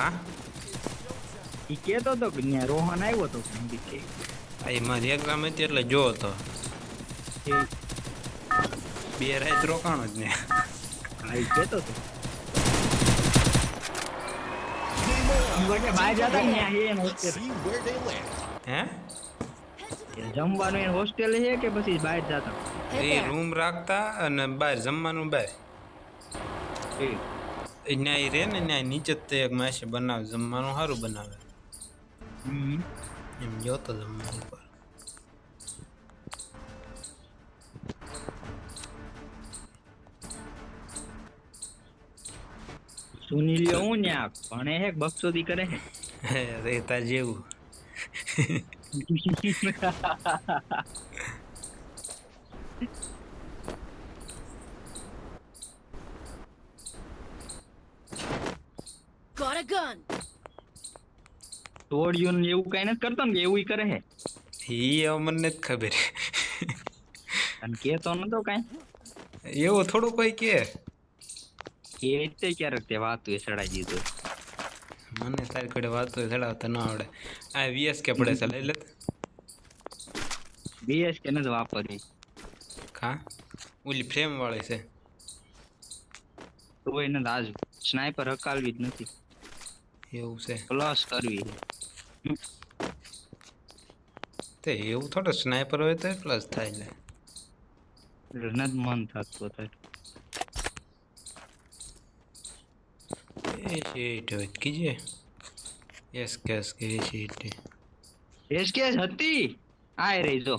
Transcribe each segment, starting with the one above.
કા ઈ કેતો તો કે ન્યા રોહન આવ્યો તો કે આ મારી એક્ઝામ હતી એટલે જો હતો એ 2 રાત રોકાણો જ ને આઈ કેતો તો કે બહાર જતા ને ન્યા હે એનો હોસ્ટેલ હે જમવાનું એનો હોસ્ટેલ છે કે પછી બહાર જતા એ રૂમ રાખતા અને બહાર જમવાનું બહાર એ ન્યાય રે ને ન્યાય નીચે જ તે એક માસી બનાવે જમવાનું સારું બનાવે એમ જોતો જમવાનું પર સુનિલિયો હું ન્યા ભણે હે બક્ષોદી કરે હે રહેતા જેવું Got a gun. તોડ્યું ને એવું કઈ નથી કરતો ને કે એવું કરે હે એ મને નથી ખબર અને કેતો નતો કઈ એવું થોડું કોઈ કે તે ક્યારેક તે વાતું એ ચડાઈ દીધું મને તારી કડે વાતો ચડાવતા ન આવડે આ વીએસ કે પડે છે લઈ લે બીએસ કે નથી વાપરવી કા ઓલી ફ્રેમ વાળી છે તો એને આજ સ્નાઈપર હકાલવી જ નથી એવું છે પ્લસ કરવી તે એવું થોડું સ્નાઈપર હોય તો પ્લસ થાય લે નથી મન થતું થાય એ શેટ હોય કીજે એસ કેસ કે શેટ એસ કે હતી આય રહી જો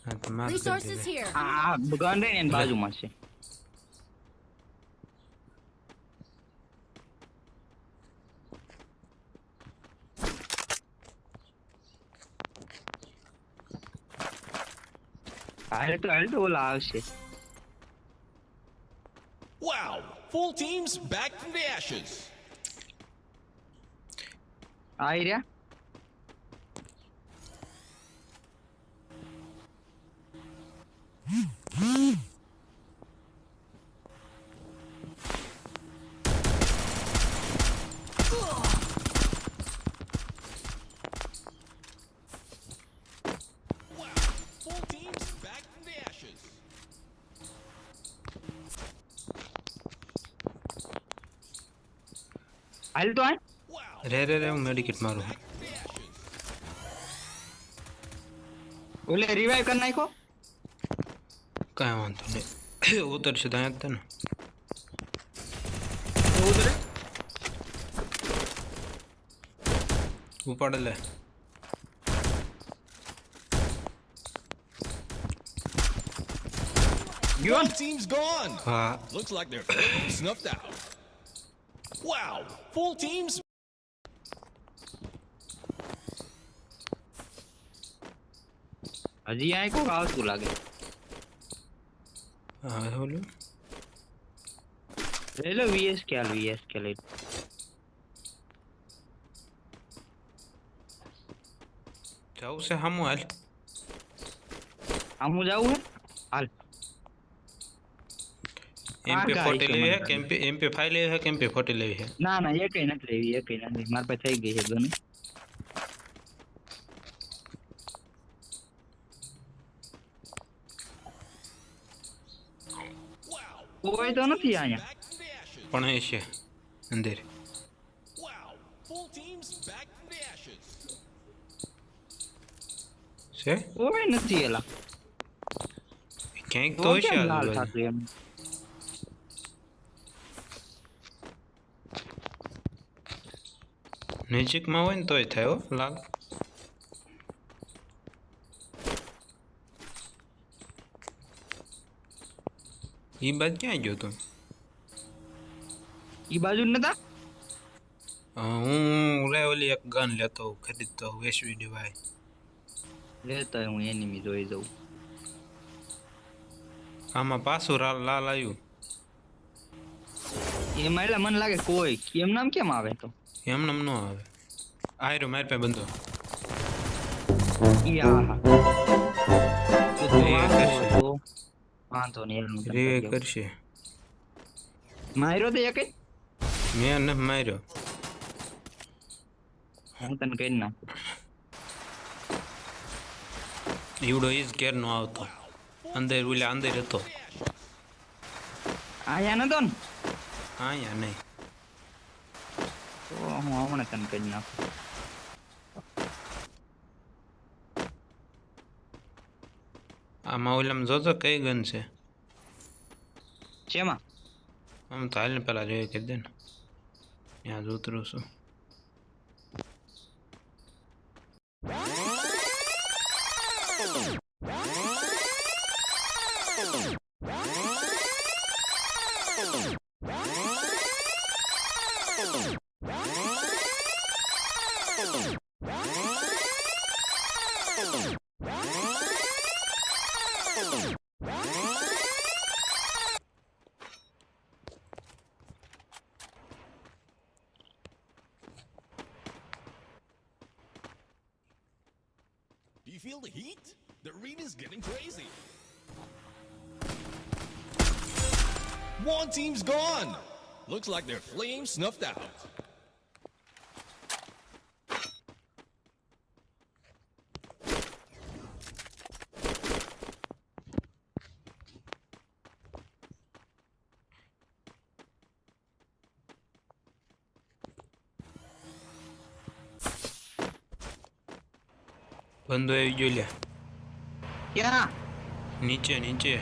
હા તો માર Resources here. આ ગન રે એની બાજુમાં છે હાલ તો ઓલા આવશે Wow! Full teams back from the ashes. આઈ રહ્યા Wow! Full teams back from the ashes. હાલ તો આય Wow! રે હું મેડિકેટ મારું Back from the ashes. ઓલે રિવાઈવ કરી નાખો કાંઈ વાંધો નહીં ઉતરશે તો અહીંયા જ ને ઉતરે ઉપાડે લે ગયો One team's gone. હા Looks like they're totally snuffed out. Wow! Full teams. હજી આય કોક આવતું લાગે હા ઓલું લે વીએસ કે લઈ જવું છે સામું હાલ આમું જાવું હે હાલ MP40 ગાડી લેવી હે છે કે MP5 લેવી હે કે MP40 લેવી હે ના એકઈ નથી લેવી એકઈ નથી મારા પાસે થઈ ગઈ છે ગન Wow! કોઈ તો નથી અહીંયા Back from the ashes. પણ એ છે અંદર Wow! Full teams back from the ashes. છે કોઈ નથી એલા ક્યાંક તો તો હશે કેમ લાલ આજુબાજુ થતું એમ નજીકમાં હોય ને તોય થાય હો લાલ ઈ બાદ ક્યાં ગયો તું ઈ બાજુ નતા હું રે ઓલી એક ગન લેતો ખરીદતો વેચવી દેવાય લેતો હું એનિમી જોઈ જઉં આમાં પાછું લાલ આવ્યું એમાં એટલે મને લાગે કોઈ કેમ નામ કેમ આવે તો એમને ન આવે આયરો મારી પાસે બંધો ઈ આહા કરશે. વાંધો નહીં એનું રે કરશે માર્યો તો એક મેં ન માર્યો હું તને કહી નાખું. ઈવડો ઈ જ ઘેર નો આવતો અંદર ઓલા અંદર હતો આયા નતો ને હા યા નહીં તો હું હમણાં તને કહી નાખું. આમાં ઓલામાં જોજો કઈ ગન છે શેમાં? આમ તો હાલ પેલા જોઈએ કરી દે ને ત્યાં જ ઉતરું છું Do you feel the heat? The arena's getting crazy. One team's gone. Looks like their flame snuffed out. બંધો આવી ગયો લ્યા ક્યાં? નીચે નીચે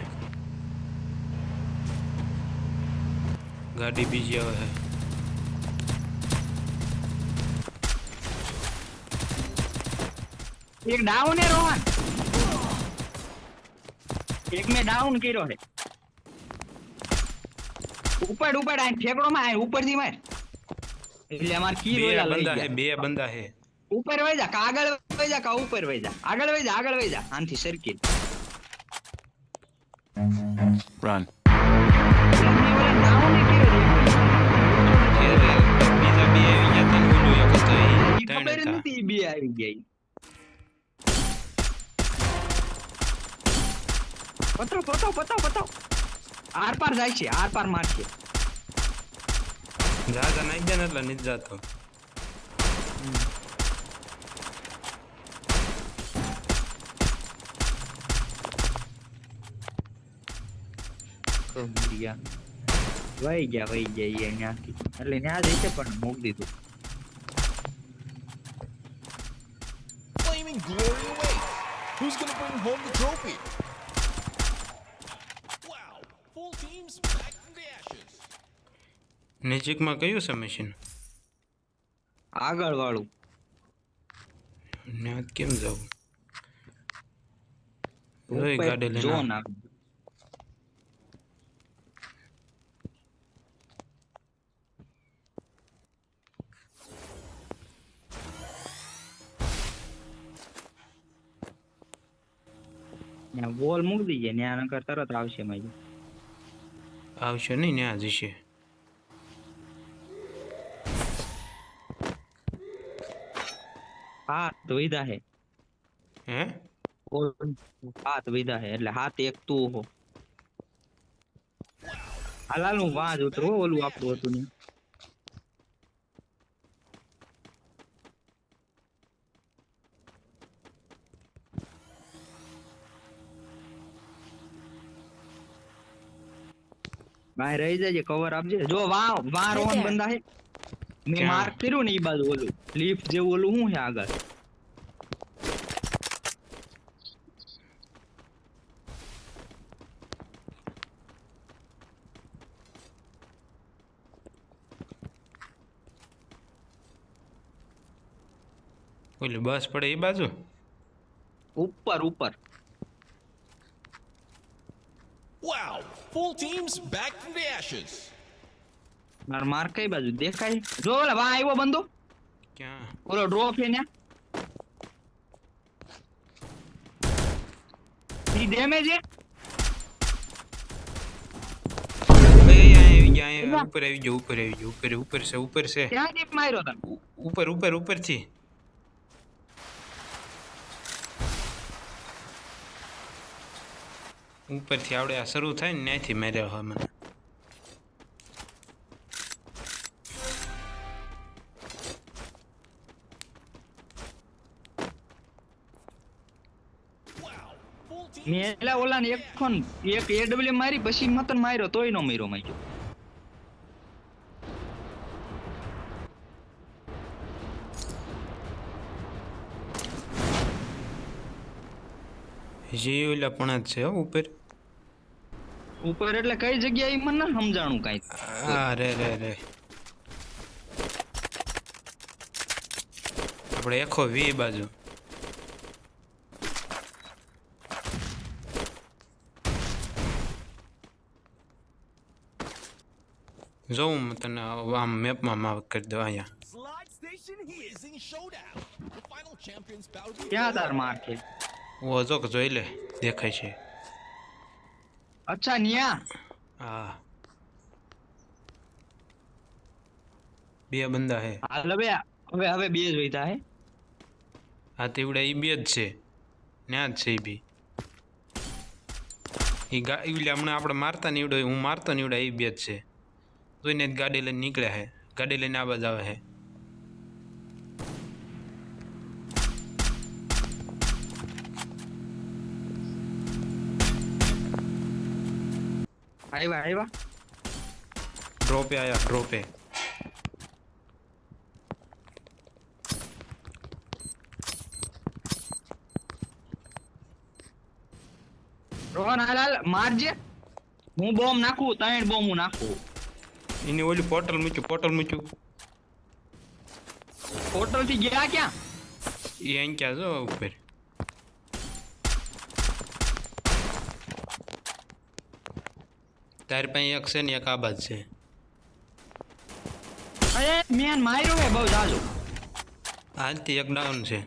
ગાડી બીજી આવે છે એક ડાઉન હે રોહન. એક મેં ડાઉન કર્યો છે. ઉપર ઉપર આ ઠેકડો માં આ ઉપર થી માર. એટલે અમાર કી બે રોયા લઈ બંદા હે ગયા. બે બંદા હે ઉપર વઈ જા કા આગળ વઈ જા કા ઉપર વઈ જા. આગળ વઈ જા આનથી સરકી. Run. ડાઉન હે કર્યો છે. બીજા બે આવી ગયા તને ઓલું એક હતો એ ઈ ત્રણ ખબર જ હતા નથી ઈ બે આવી ગયા. પતો આર પાર જાય છે આર પાર મારશે. જા નાખી દે ને એટલે નથી જાતો વહી ગયા ઈ ત્યાંથી એટલે ત્યાં જઈ છે પણ મૂકી દીધું. Flaming glory awaits. Who's gonna bring home the trophy? Wow. Full teams back from the ashes. નજીકમાં કયું છે મશીન આગળ વાળું ને કેમ જવું રોઈ ગાડી લઈને જો આવ. ના વોલ મૂકી દીજે ત્યાં નકર તરત આવશે મજા. આવશે નહીં ને આ જશે હાથ વિધા હે હે હાથ વિધા હે એટલે હાથ એક તું હો. હાલ હું વાંજ ઉતરો ઓલું આપણું હતું ને બહાર રહી જાય કવર આપજે. જો વાહ રોહન બંદા હે મેં ક્યાં? માર્ક કર્યું ને ઈ બાજુ ઓલું લિફ્ટ જેવું ઓલું શું છે આગળ. ઓલી બસ પડે એ બાજુ ઉપર ઉપર Wow. Full teams back from the ashes. માર માર્ક કઈ બાજુ દેખાય? જો ઓલા વાહ આવ્યો બંદો ક્યાં ઓલો ડ્રોપ છે ને ઈ ડેમેજ છે. આવી ગયા ઉપર આવી ગયો ઉપર છે ક્યાં ટીપ માર્યો તને? ઉપરથી ઉપરથી આવડે આ શરૂ થાય ને ત્યાંથી માર્યા હા મને મેં એલા ઓલા ને એક એડબ્લ્યુ મારી પછી મતન માર્યો તોય નો મર્યો માર્યો. જે ઓલા પણ જ છે હો ઉપર. ઉપર એટલે કઈ જગ્યાએ ઈ મને ના સમજાણું કાંઈ. હા રે આપણે એખો વી બાજુ. જોઉં તને આમ મેપમાં માર્ક કરી દો અહીંયા. Slide station Blazing Showdown. The final champions bout to be ક્યાં તાર માર છે? ઓ જો કે જોઈ લે દેખાય છે. અચ્છા ન્યા. હા બે બંદા હે. હાલ હવે બે જ વૈતા હે. હા તેવડા ઈ બે જ છે ન્યા જ છે ઈ બી. ઈ એટલે હમણાં આપણે મારતા નીવડો હું મારતો નીવડા ઈ બે જ છે. જોઈને જ ગાડી લઈને નીકળ્યા હે. ગાડી લઈને આ બાજુ આવે હે. આવ્યા ડ્રોપે આયા ડ્રોપે. રોહન હાલ મારજે. હું બોમ્બ નાખું 3 બોમ્બ હું નાખું. એની ઓલી પોર્ટલ મૂક્યું. પોર્ટલ થી ગયા ક્યાં? એ અહીં ક્યાં જો ઉપર. તારી પાસે એક છે ને એક આ બાજ છે. અરે મેન માર્યો હે બહુ જાજો. આજથી એક ડાઉન છે.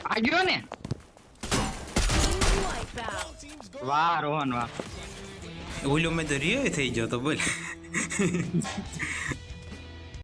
આ ગયો ને. વાહ રોહન વાહ. ઓલો મેં તો રિયો થઈ ગયો તો બોલ.